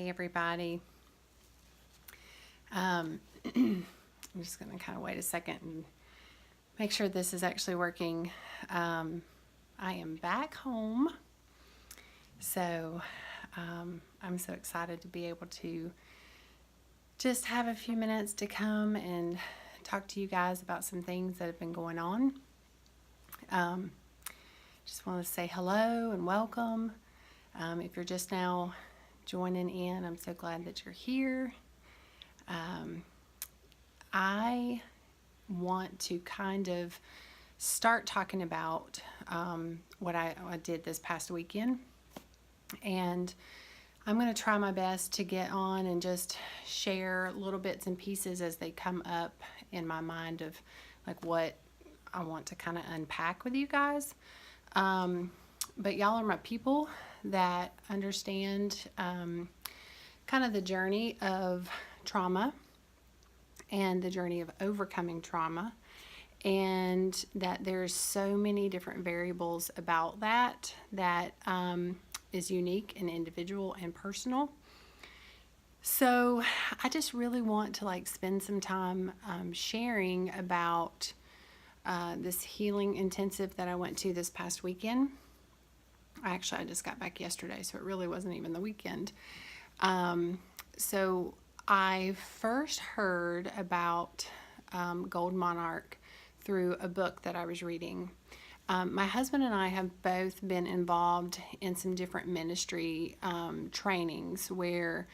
Hey everybody. I'm just going to kind of wait a second and make sure this is actually working. I am back home, so I'm so excited to be able to just have a few minutes to come and talk to you guys about some things that have been going on. Just want to say hello and welcome. If you're just now joining in, I'm so glad that you're here. I want to kind of start talking about what I did this past weekend, and I'm going to try my best to get on and just share little bits and pieces as they come up in my mind of like what I want to kind of unpack with you guys. But y'all are my people that understand kind of the journey of trauma and the journey of overcoming trauma, and that there's so many different variables about that is unique and individual and personal. So I just really want to spend some time sharing about this healing intensive that I went to this past weekend. I just got back yesterday, so it really wasn't even the weekend. So I first heard about Monarch through a book that I was reading. My husband and I have both been involved in some different ministry trainings where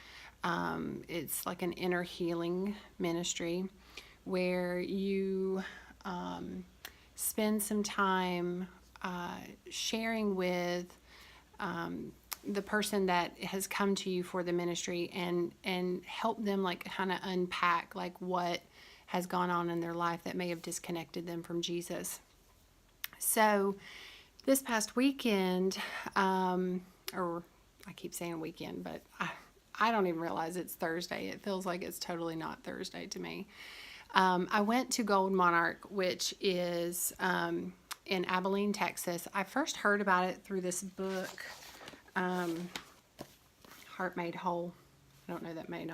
it's like an inner healing ministry where you spend some time sharing with the person that has come to you for the ministry and help them kind of unpack what has gone on in their life that may have disconnected them from Jesus. So this past weekend, or I keep saying weekend, but I don't even realize it's Thursday. It feels like it's totally not Thursday to me. I went to Monarch, which is in Abilene, Texas. I first heard about it through this book, Heart Made Whole. I don't know, that may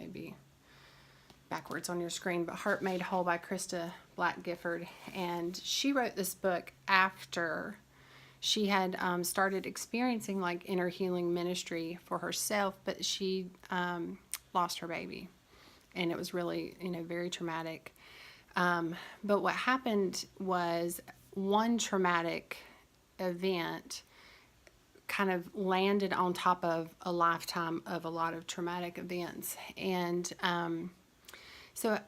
be backwards on your screen, but Heart Made Whole by Krista Black Gifford. And she wrote this book after she had started experiencing inner healing ministry for herself, but she lost her baby, and it was really very traumatic. But what happened was one traumatic event kind of landed on top of a lifetime of a lot of traumatic events. And so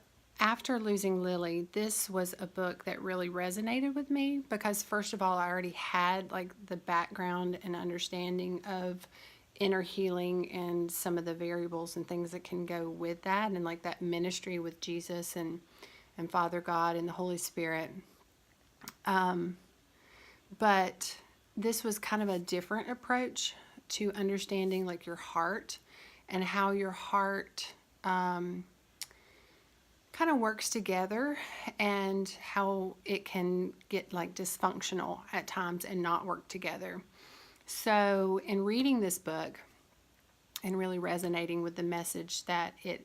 after losing Lily, this was a book that really resonated with me because, first of all, I already had the background and understanding of inner healing and some of the variables and things that can go with that, and that ministry with Jesus and Father God and the Holy Spirit. But this was kind of a different approach to understanding your heart and how your heart kind of works together, and how it can get dysfunctional at times and not work together. So in reading this book and really resonating with the message that it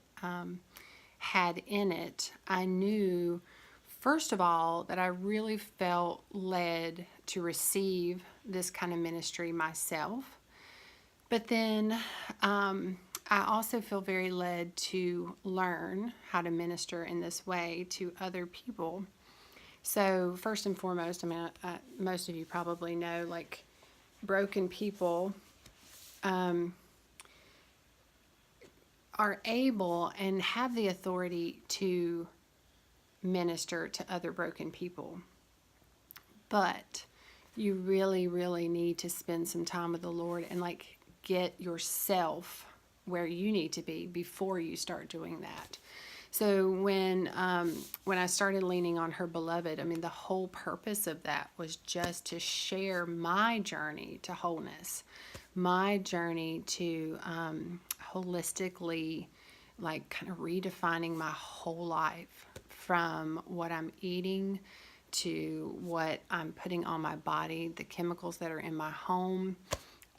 had in it, I knew, first of all, that I really felt led to receive this kind of ministry myself. But then I also feel very led to learn how to minister in this way to other people. So first and foremost, most of you probably know, broken people are able and have the authority to minister to other broken people. But you really, really need to spend some time with the Lord and get yourself where you need to be before you start doing that. So when I started leaning on her beloved, the whole purpose of that was just to share my journey to wholeness, my journey to holistically kind of redefining my whole life, from what I'm eating to what I'm putting on my body, the chemicals that are in my home,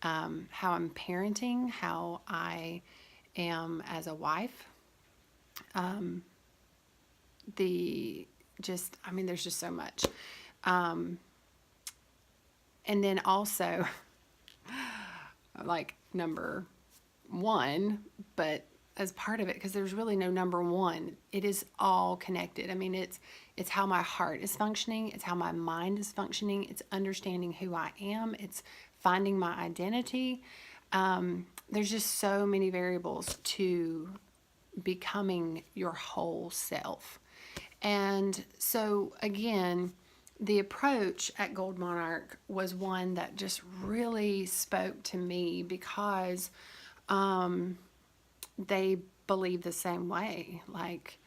how I'm parenting, how I am as a wife. There's just so much. And then also, like number one, but as part of it, because there's really no number one. It is all connected. I mean, it's how my heart is functioning. It's how my mind is functioning. It's understanding who I am. It's finding my identity. There's just so many variables to becoming your whole self. And so, again, the approach at Gold Monarch was one that just really spoke to me because they believe the same way. Like,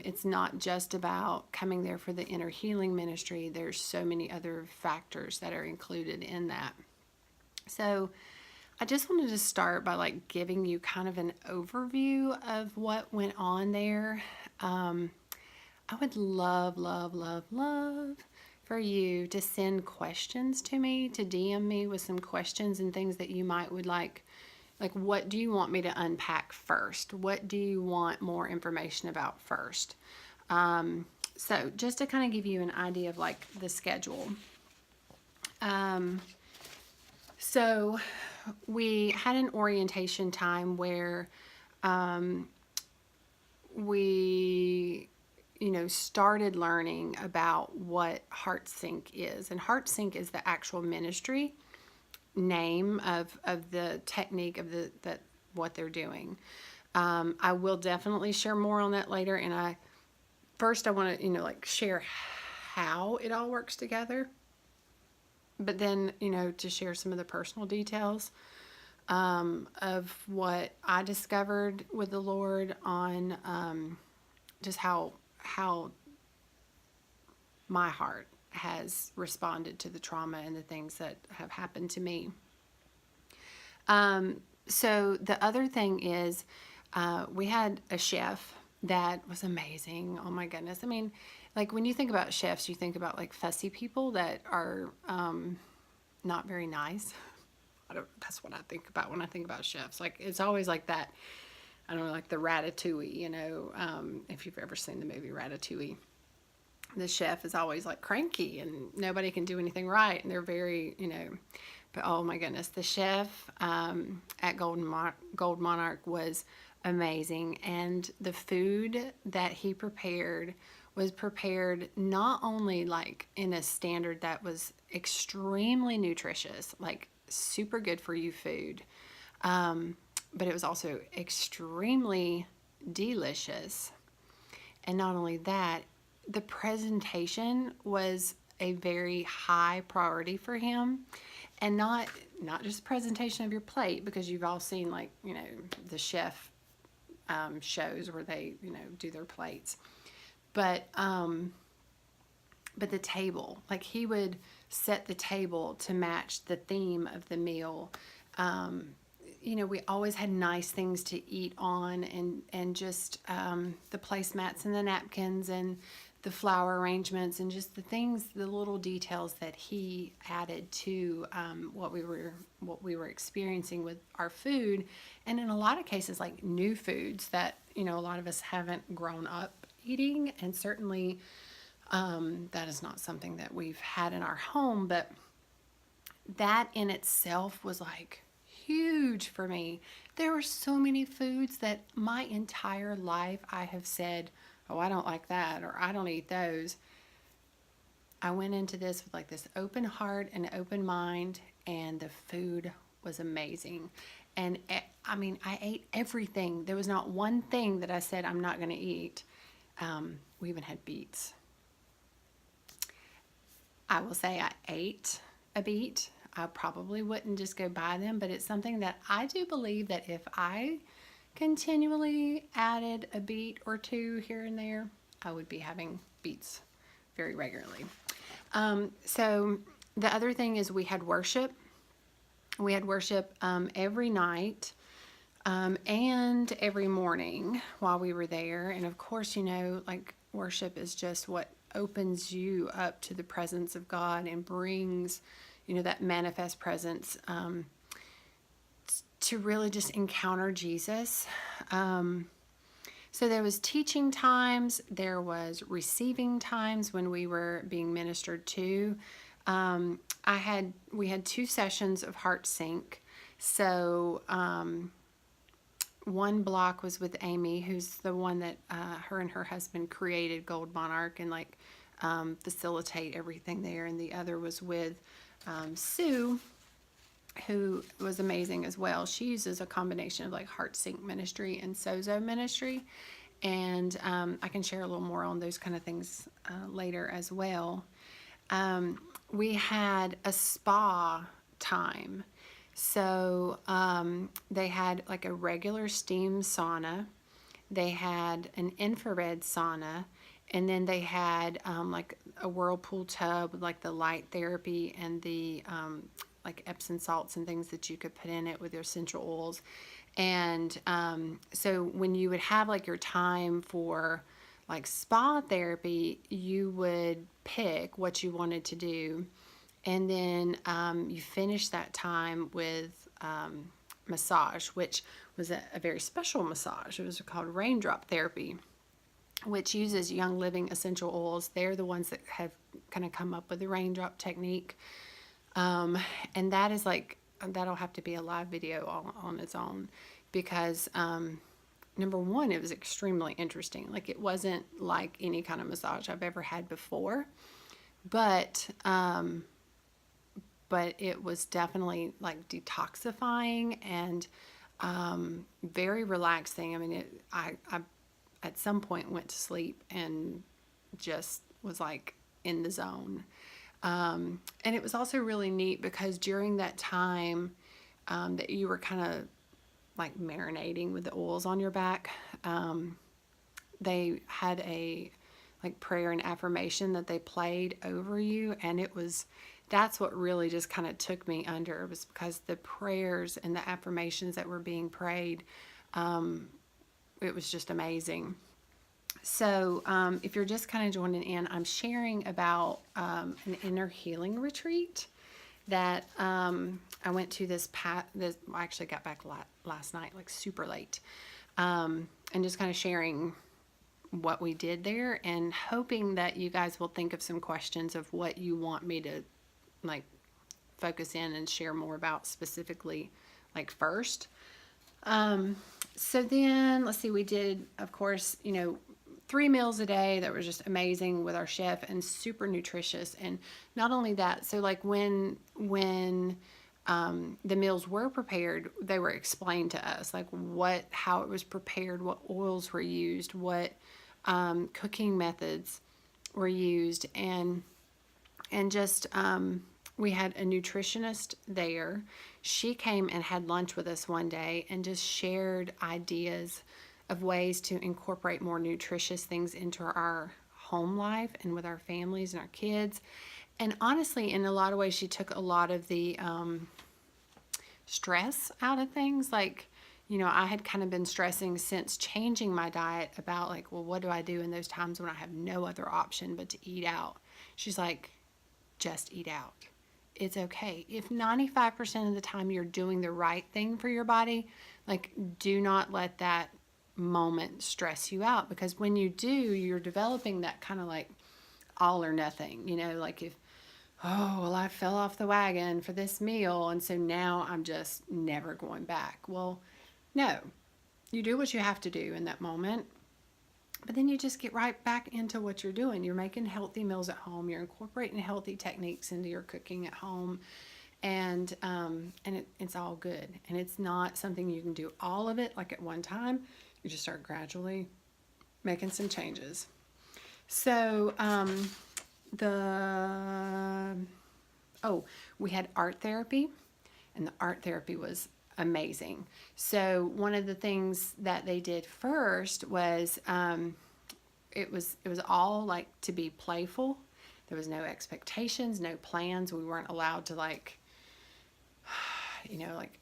it's not just about coming there for the inner healing ministry. There's so many other factors that are included in that. So I just wanted to start by like giving you kind of an overview of what went on there. I would love, love, love, love for you to send questions to me, to DM me with some questions and things that you might would like what do you want me to unpack first? What do you want more information about first? So just to kind of give you an idea of like the schedule. So we had an orientation time where we started learning about what Heart Sync is. And Heart Sync is the actual ministry name of the technique of what they're doing. I will definitely share more on that later. And I want to, share how it all works together. But then, to share some of the personal details of what I discovered with the Lord on just how my heart has responded to the trauma and the things that have happened to me. So the other thing is we had a chef that was amazing. Oh my goodness. I mean, like when you think about chefs, you think about like fussy people that are not very nice. That's what I think about when I think about chefs. Like it's always like that. I don't know, like the Ratatouille, if you've ever seen the movie Ratatouille. The chef is always like cranky and nobody can do anything right. And they're very, but oh my goodness, the chef at Gold Monarch was amazing. And the food that he prepared was prepared not only like in a standard that was extremely nutritious, like super good for you food, but it was also extremely delicious. And not only that, the presentation was a very high priority for him, and not just presentation of your plate, because you've all seen like the chef shows where they do their plates, but the table, like he would set the table to match the theme of the meal. We always had nice things to eat on, and just the placemats and the napkins and the flower arrangements and just the little details that he added to what we were experiencing with our food, and in a lot of cases like new foods that a lot of us haven't grown up eating, and certainly that is not something that we've had in our home, but that in itself was like huge for me. There were so many foods that my entire life I have said, oh, I don't like that, or I don't eat those. I went into this with like this open heart and open mind, and the food was amazing. And I ate everything. There was not one thing that I said I'm not going to eat. We even had beets. I will say I ate a beet. I probably wouldn't just go buy them, but it's something that I do believe that if I continually added a beet or two here and there, I would be having beets very regularly. So the other thing is we had worship. We had worship every night and every morning while we were there. And of course, like worship is just what opens you up to the presence of God and brings, that manifest presence. to really just encounter Jesus. So there was teaching times, there was receiving times when we were being ministered to. We had 2 sessions of Heart Sync. So one block was with Amy, who's the one that her and her husband created Gold Monarch and like facilitate everything there. And the other was with Sue, who was amazing as well. She uses a combination of like Heart Sync ministry and Sozo ministry. And I can share a little more on those kind of things later as well. We had a spa time. So they had like a regular steam sauna. They had an infrared sauna. And then they had like a whirlpool tub with like the light therapy and the like Epsom salts and things that you could put in it with your essential oils. And so when you would have like your time for like spa therapy, you would pick what you wanted to do. And then you finish that time with massage, which was a very special massage. It was called raindrop therapy, which uses Young Living essential oils. They're the ones that have kind of come up with the raindrop technique. And that is like, that'll have to be a live video on its own because, number one, it was extremely interesting. Like it wasn't like any kind of massage I've ever had before, but it was definitely like detoxifying and, very relaxing. I mean, I at some point went to sleep and just was like in the zone. And it was also really neat because during that time that you were kind of like marinating with the oils on your back, they had a like prayer and affirmation that they played over you. And that's what really just kind of took me under. It was because the prayers and the affirmations that were being prayed, it was just amazing. So if you're just kind of joining in, I'm sharing about an inner healing retreat that I went to I actually got back last night, like super late, and just kind of sharing what we did there and hoping that you guys will think of some questions of what you want me to like focus in and share more about specifically like first. So then let's see, we did, of course, 3 meals a day that were just amazing with our chef and super nutritious. And not only that, so like when the meals were prepared, they were explained to us, like how it was prepared, what oils were used, what cooking methods were used, and just we had a nutritionist there. She came and had lunch with us one day and just shared ideas of ways to incorporate more nutritious things into our home life and with our families and our kids. And honestly, in a lot of ways, she took a lot of the stress out of things. Like, I had kind of been stressing since changing my diet about like, well, what do I do in those times when I have no other option but to eat out? She's like, just eat out. It's okay. If 95% of the time you're doing the right thing for your body, like, do not let that moment stress you out, because when you do, you're developing that kind of like all or nothing, like if, oh, well, I fell off the wagon for this meal and so now I'm just never going back. Well, no, you do what you have to do in that moment, but then you just get right back into what you're doing. You're making healthy meals at home. You're incorporating healthy techniques into your cooking at home. And it's all good. And it's not something you can do all of it like at one time. You just start gradually making some changes. So we had art therapy, and the art therapy was amazing. So one of the things that they did first was it was all like to be playful. There was no expectations, no plans. We weren't allowed to like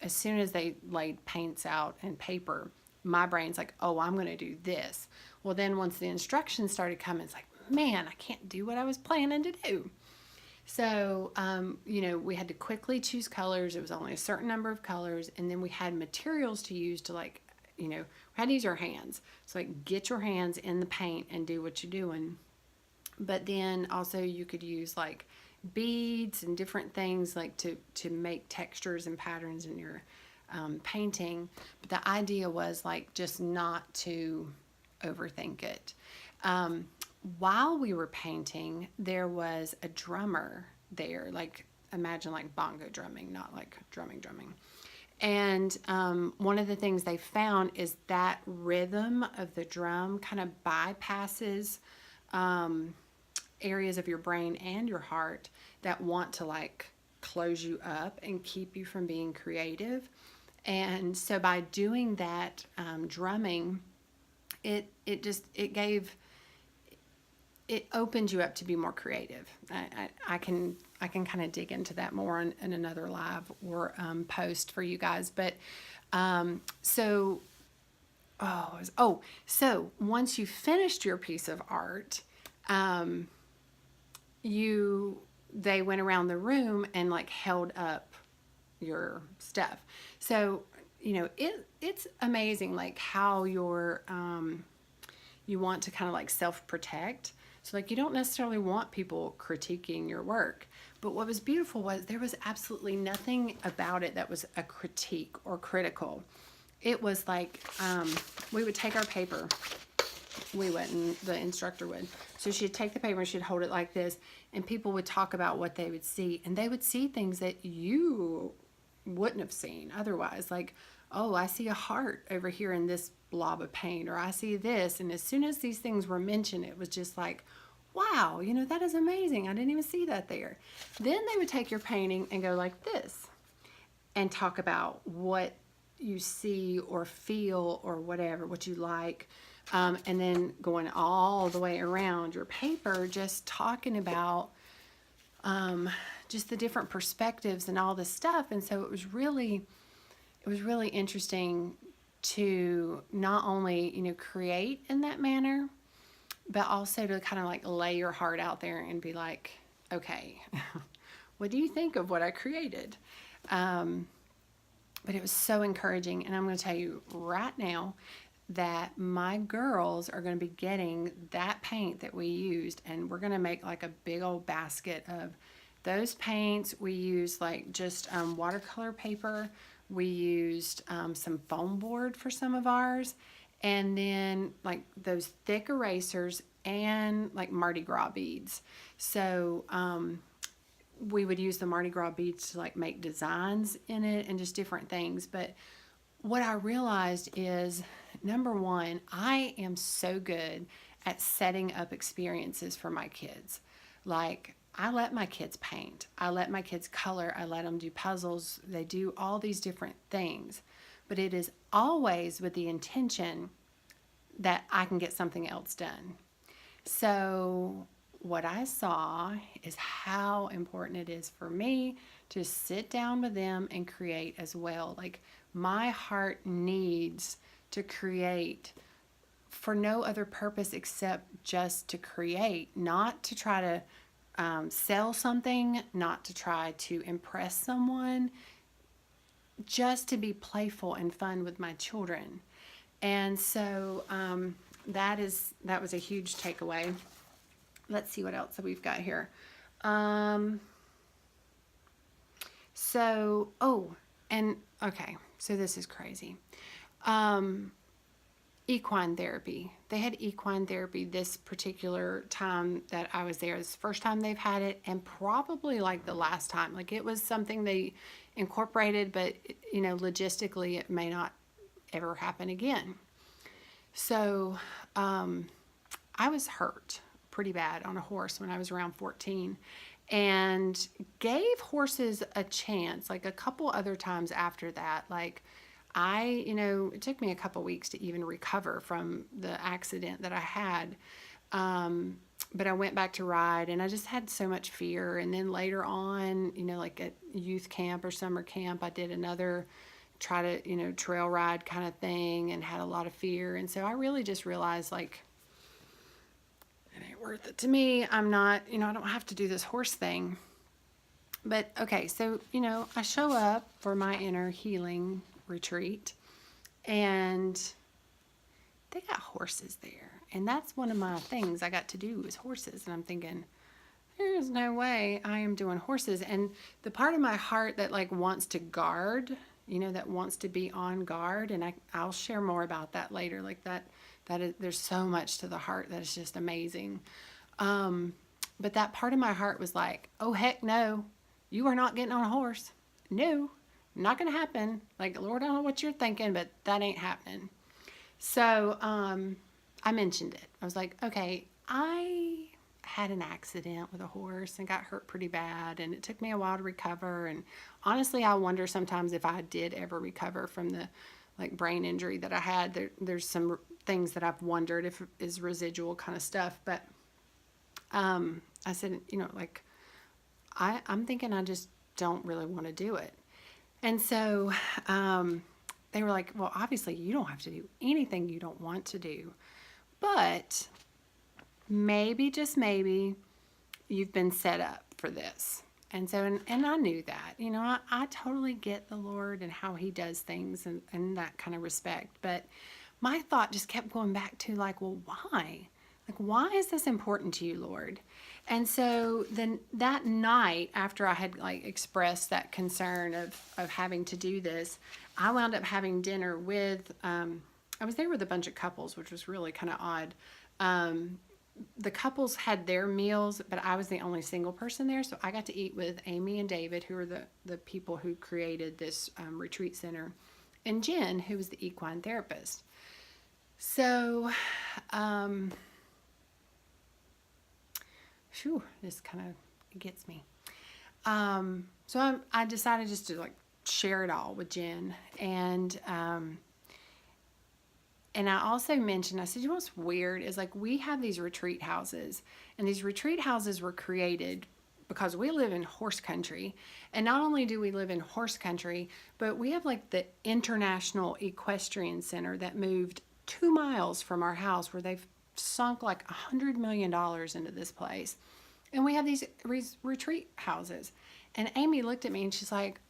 as soon as they laid paints out and paper, my brain's like, oh, I'm going to do this. Well, then once the instructions started coming, it's like, man, I can't do what I was planning to do. So, we had to quickly choose colors. It was only a certain number of colors. And then we had materials to use to we had to use our hands. So like get your hands in the paint and do what you're doing. But then also you could use like beads and different things like to make textures and patterns in your painting. But the idea was like just not to overthink it. While we were painting, there was a drummer there, like imagine like bongo drumming, not like drumming. And one of the things they found is that rhythm of the drum kind of bypasses areas of your brain and your heart that want to like close you up and keep you from being creative. And so by doing that drumming, it opened you up to be more creative. I can kind of dig into that more in another live or post for you guys. But so once you finished your piece of art, they went around the room and like held up your stuff. So it's amazing like how you want to kind of like self-protect. So like you don't necessarily want people critiquing your work. But what was beautiful was there was absolutely nothing about it that was a critique or critical. It was like we would take our paper. We wouldn't, the instructor would. So she'd take the paper and she'd hold it like this, and people would talk about what they would see. And they would see things that you wouldn't have seen otherwise. Like, oh, I see a heart over here in this blob of paint, or I see this. And as soon as these things were mentioned, it was just like, wow, that is amazing. I didn't even see that there. Then they would take your painting and go like this and talk about what you see or feel or whatever, what you like. And then going all the way around your paper, just talking about just the different perspectives and all this stuff. And so it was really interesting to not only, create in that manner, but also to kind of like lay your heart out there and be like, okay, what do you think of what I created? But it was so encouraging. And I'm going to tell you right now that my girls are going to be getting that paint that we used, and we're going to make like a big old basket of those paints. We used like just watercolor paper. We used some foam board for some of ours, and then like those thick erasers and like Mardi Gras beads. So we would use the Mardi Gras beads to like make designs in it and just different things. But what I realized is, number one, I am so good at setting up experiences for my kids. Like, I let my kids paint. I let my kids color. I let them do puzzles. They do all these different things. But it is always with the intention that I can get something else done. So what I saw is how important it is for me to sit down with them and create as well. Like, my heart needs to create for no other purpose except just to create, not to try to sell something, not to try to impress someone, just to be playful and fun with my children. And so that was a huge takeaway. Let's see what else we've got here. So this is crazy. Equine therapy. They had equine therapy this particular time that I was there. It's the first time they've had it, and probably like the last time. Like, it was something they incorporated, but logistically it may not ever happen again. So I was hurt pretty bad on a horse when I was around 14, and gave horses a chance like a couple other times after that. Like, it took me a couple weeks to even recover from the accident that I had. But I went back to ride, and I just had so much fear. And then later on, like at youth camp or summer camp, I did another trail ride kind of thing, and had a lot of fear. And so I really just realized, like, it ain't worth it to me. I'm not, I don't have to do this horse thing. But okay, so, I show up for my inner healing retreat, and they got horses there. And that's one of my things I got to do is horses. And I'm thinking, there's no way I am doing horses. And the part of my heart that like wants to guard, that wants to be on guard. And I'll share more about that later. Like that is, there's so much to the heart that is just amazing. But that part of my heart was like, oh, heck no, you are not getting on a horse. No, not going to happen. Like, Lord, I don't know what you're thinking, but that ain't happening. So I mentioned it. I was like, okay, I had an accident with a horse and got hurt pretty bad, and it took me a while to recover. And honestly, I wonder sometimes if I did ever recover from the like brain injury that I had. There's some things that I've wondered if is residual kind of stuff. But I said, like I'm thinking I just don't really want to do it. And so they were like, well, obviously you don't have to do anything you don't want to do, but maybe, just maybe, you've been set up for this. And so, and I knew that, I totally get the Lord and how he does things and that kind of respect. But my thought just kept going back to like, well, why? Like, why is this important to you, Lord? And so then that night, after I had like expressed that concern of having to do this, I wound up having dinner with, I was there with a bunch of couples, which was really kind of odd. The couples had their meals, but I was the only single person there. So I got to eat with Amy and David, who are the people who created this retreat center, and Jen, who was the equine therapist. So, this kind of gets me. So I decided just to like share it all with Jen. And I also mentioned, I said, what's weird is like we have these retreat houses, and these retreat houses were created because we live in horse country. And not only do we live in horse country, but we have like the International Equestrian Center that moved 2 miles from our house, where they've sunk like $100 million into this place. And we have these retreat houses. And Amy looked at me and she's like,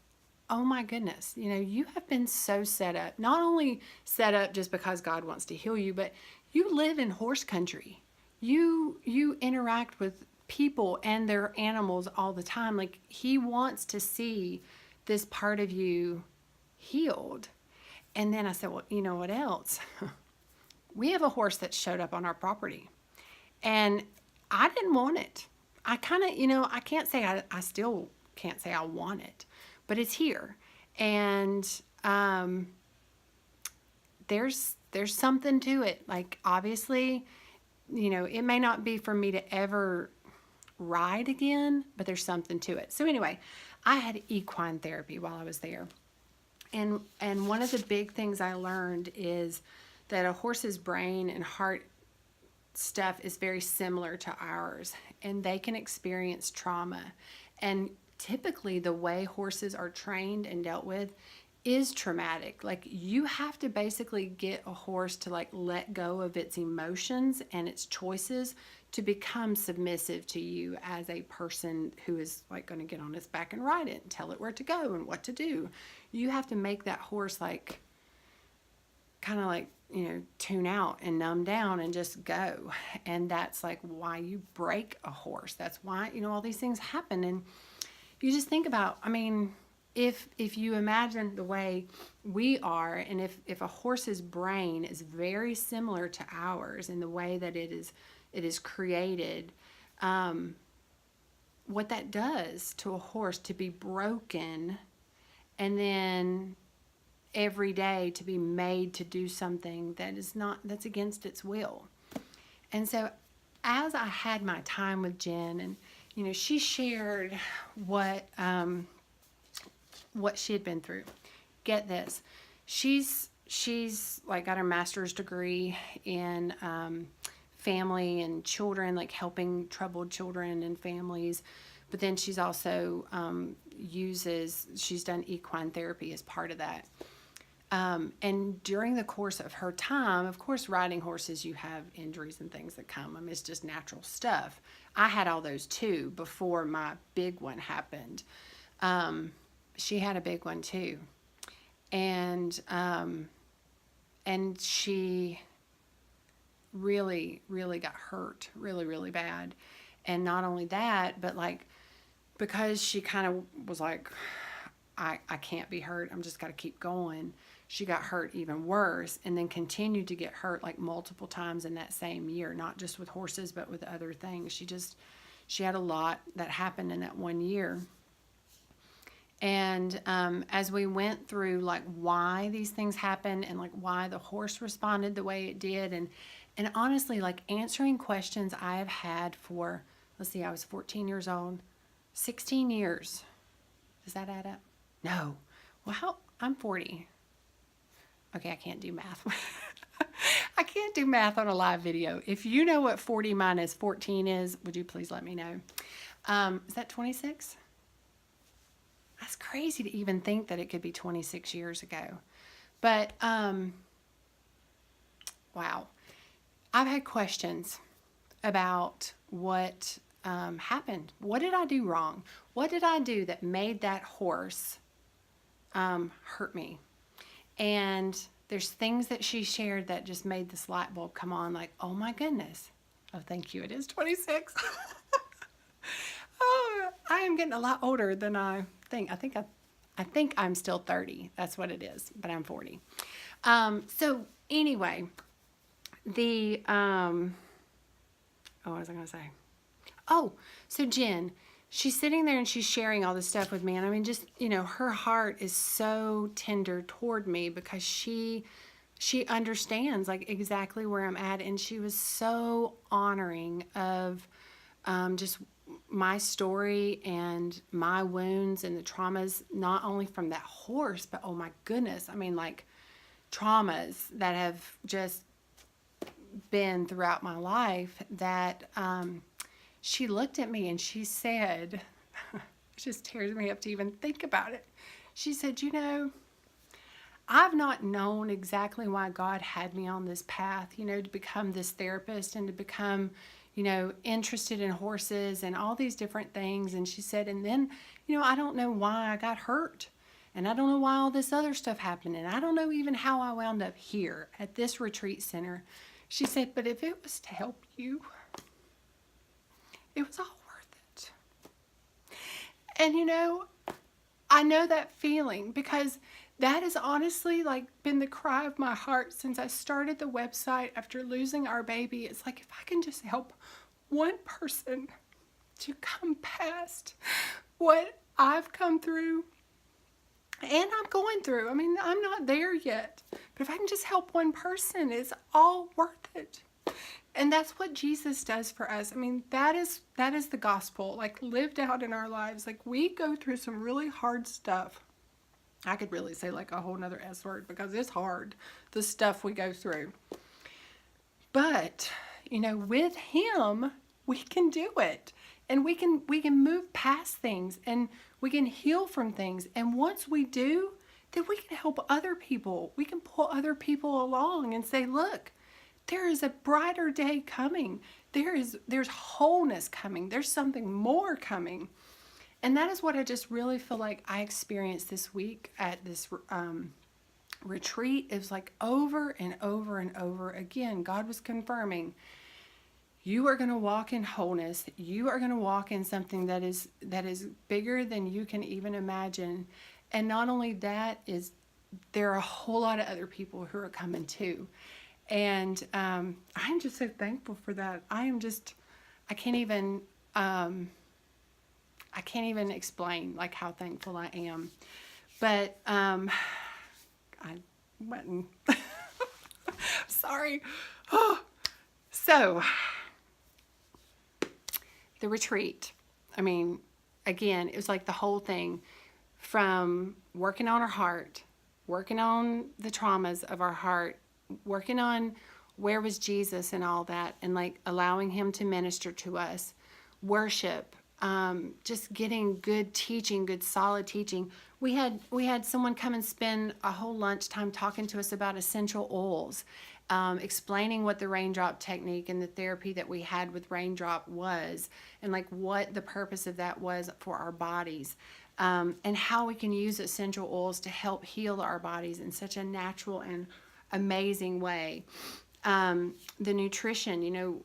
oh my goodness, you have been so set up, not only set up just because God wants to heal you, but you live in horse country. You interact with people and their animals all the time. Like, he wants to see this part of you healed. And then I said, well, you know what else? We have a horse that showed up on our property, and I didn't want it. I kind of, I can't say I still can't say I want it, but it's here. And there's something to it. Like, obviously, it may not be for me to ever ride again, but there's something to it. So anyway, I had equine therapy while I was there. And one of the big things I learned is that a horse's brain and heart stuff is very similar to ours, and they can experience trauma. And typically the way horses are trained and dealt with is traumatic. Like, you have to basically get a horse to like let go of its emotions and its choices to become submissive to you as a person who is like going to get on its back and ride it and tell it where to go and what to do. You have to make that horse like kind of like, tune out and numb down and just go. And that's like why you break a horse. That's why, all these things happen. And you just think about, if you imagine the way we are, and if a horse's brain is very similar to ours in the way that it is created, what that does to a horse to be broken, and then every day to be made to do something that's against its will. And so as I had my time with Jen, and she shared what she had been through. Get this, she's like got her master's degree in family and children, like helping troubled children and families. But then she's also she's done equine therapy as part of that. And during the course of her time, of course, riding horses, you have injuries and things that come. I mean, it's just natural stuff. I had all those too before my big one happened. She had a big one too. And she really, really got hurt really, really bad. And not only that, but like, because she kind of was like, I can't be hurt. I'm just got to keep going. She got hurt even worse and then continued to get hurt like multiple times in that same year, not just with horses, but with other things. She had a lot that happened in that one year. And as we went through like why these things happened and like why the horse responded the way it did, and honestly, like answering questions I have had for, let's see, I was 14 years old, 16 years. Does that add up? No. Well, I'm 40. Okay, I can't do math. I can't do math on a live video. If you know what 40 minus 14 is, would you please let me know? Is that 26? That's crazy to even think that it could be 26 years ago. But, wow. I've had questions about what happened. What did I do wrong? What did I do that made that horse hurt me? And there's things that she shared that just made this light bulb come on, like, oh my goodness. Oh, thank you. It is 26. Oh, I am getting a lot older than I think. I think I'm still 30. That's what it is, but I'm 40. So anyway, what was I going to say? Oh, so Jen, she's sitting there and she's sharing all this stuff with me. And I mean, just, her heart is so tender toward me because she understands like exactly where I'm at. And she was so honoring of just my story and my wounds and the traumas, not only from that horse, but oh my goodness. I mean, like traumas that have just been throughout my life that, she looked at me and she said, it just tears me up to even think about it. She said, I've not known exactly why God had me on this path, to become this therapist and to become, interested in horses and all these different things. And she said, and then, I don't know why I got hurt. And I don't know why all this other stuff happened. And I don't know even how I wound up here at this retreat center. She said, but if it was to help you, it was all worth it. And I know that feeling because that has honestly like been the cry of my heart since I started the website after losing our baby. It's like, if I can just help one person to come past what I've come through and I'm going through. I mean, I'm not there yet, but if I can just help one person, it's all worth it. And that's what Jesus does for us. I mean, that is the gospel, like lived out in our lives. Like we go through some really hard stuff. I could really say like a whole nother S word because it's hard, the stuff we go through. But, with him, we can do it. And we can move past things and we can heal from things. And once we do, then we can help other people. We can pull other people along and say, look, there is a brighter day coming. There's wholeness coming. There's something more coming. And that is what I just really feel like I experienced this week at this retreat. It was like over and over and over again, God was confirming, you are going to walk in wholeness. You are going to walk in something that is bigger than you can even imagine. And not only that, there are a whole lot of other people who are coming too. And I'm just so thankful for that. I can't even explain like how thankful I am. But I wasn't. Sorry. Oh. So the retreat. I mean, again, it was like the whole thing from working on our heart, working on the traumas of our heart, working on where was Jesus and all that, and like allowing him to minister to us, worship, just getting good teaching, good solid teaching. We had someone come and spend a whole lunchtime talking to us about essential oils, explaining what the raindrop technique and the therapy that we had with raindrop was, and like what the purpose of that was for our bodies, and how we can use essential oils to help heal our bodies in such a natural and amazing way. The nutrition,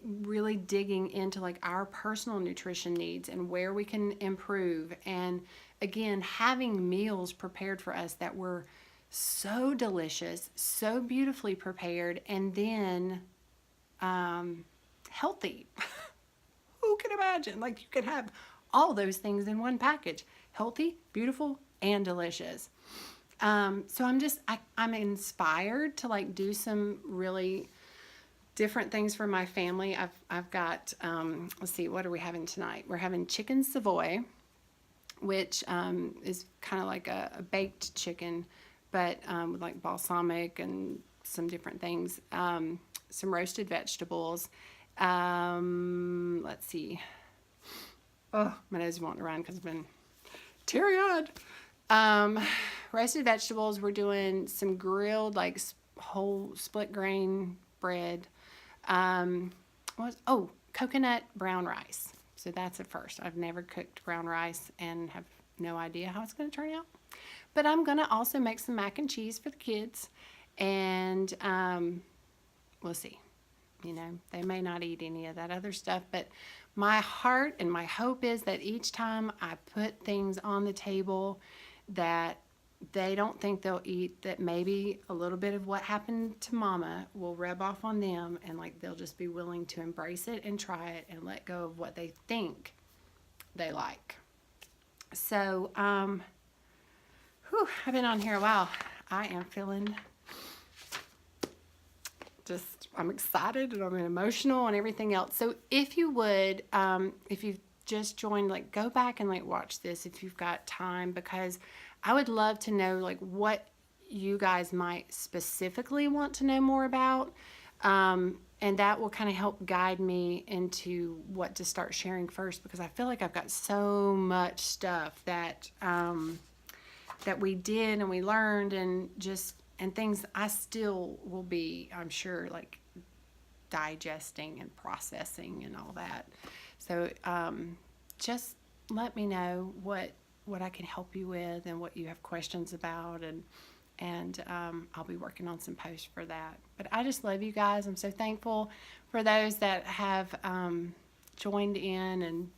really digging into like our personal nutrition needs and where we can improve, and again having meals prepared for us that were so delicious, so beautifully prepared, and then healthy. Who can imagine, like, you could have all those things in one package: healthy, beautiful, and delicious. So I'm inspired to like do some really different things for my family. I've got, let's see, what are we having tonight? We're having chicken Savoy, which is kind of like a baked chicken, but with like balsamic and some different things. Some roasted vegetables. Let's see. Oh, my nose is wanting to run because I've been teary-eyed. Roasted vegetables. We're doing some grilled, like whole split grain bread. Coconut brown rice. So that's a first. I've never cooked brown rice and have no idea how it's going to turn out. But I'm going to also make some mac and cheese for the kids. And we'll see. They may not eat any of that other stuff. But my heart and my hope is that each time I put things on the table that they don't think they'll eat, that maybe a little bit of what happened to Mama will rub off on them, and like they'll just be willing to embrace it and try it and let go of what they think they like. So, I've been on here a while. I am feeling I'm excited and I'm emotional and everything else. So if you would, if you've just joined, like, go back and like watch this if you've got time, because I would love to know like what you guys might specifically want to know more about. And that will kind of help guide me into what to start sharing first, because I feel like I've got so much stuff that we did and we learned, and things I still will be, I'm sure, like digesting and processing and all that. So just let me know what I can help you with and what you have questions about, and I'll be working on some posts for that. But I just love you guys. I'm so thankful for those that have joined in and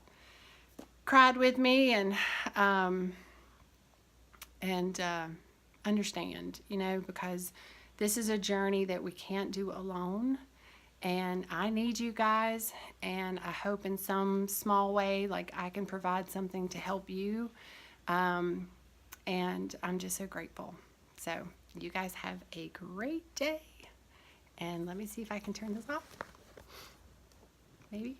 cried with me and understand, because this is a journey that we can't do alone. And I need you guys, and I hope in some small way, like, I can provide something to help you. And I'm just so grateful. So you guys have a great day. And let me see if I can turn this off. Maybe.